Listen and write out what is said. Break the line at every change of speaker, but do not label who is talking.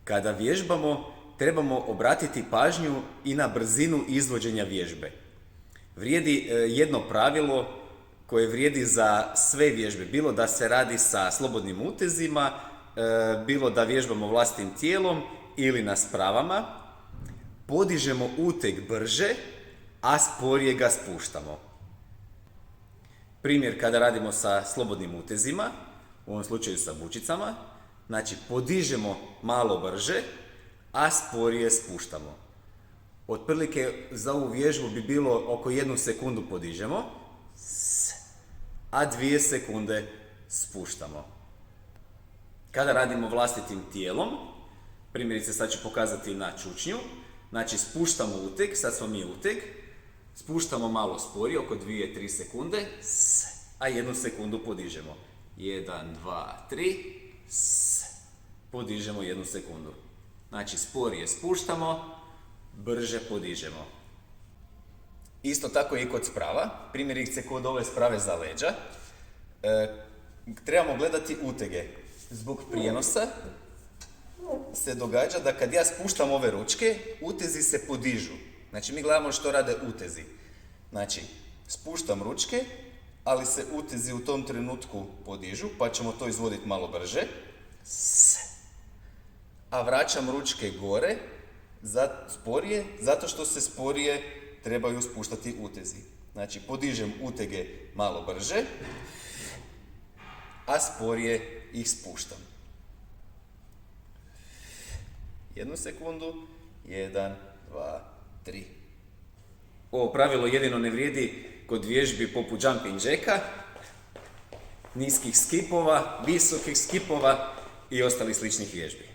Kada vježbamo, trebamo obratiti pažnju i na brzinu izvođenja vježbe. Vrijedi jedno pravilo koje vrijedi za sve vježbe, bilo da se radi sa slobodnim utezima, bilo da vježbamo vlastitim tijelom ili na spravama. Podižemo uteg brže, a sporije ga spuštamo. Primjer kada radimo sa slobodnim utezima, u ovom slučaju sa bučicama, znači podižemo malo brže, a sporije spuštamo. Otprilike za ovu vježbu bi bilo oko 1 sekundu podižemo, a 2 sekunde spuštamo. Kada radimo vlastitim tijelom, primjerice sad ću pokazati na čučnju, znači spuštamo uteg, sad smo mi uteg, spuštamo malo sporije, oko 2-3 sekunde, a 1 sekundu podižemo. 1, 2, 3, podižemo 1 sekundu. Znači sporije spuštamo, brže podižemo. Isto tako i kod sprava, primjerice kod ove sprave za leđa, trebamo gledati utege. Zbog prijenosa se događa da kad ja spuštam ove ručke, utezi se podižu. Znači mi gledamo što rade utezi. Znači, spuštam ručke, ali se utezi u tom trenutku podižu, pa ćemo to izvoditi malo brže. A vraćam ručke gore, sporije, zato što se sporije trebaju spuštati utezi. Znači, podižem utege malo brže, a sporije ih spuštam. 1 sekundu, 1, 2, 3. Ovo pravilo jedino ne vrijedi kod vježbi poput jumping jacka, niskih skipova, visokih skipova i ostalih sličnih vježbi.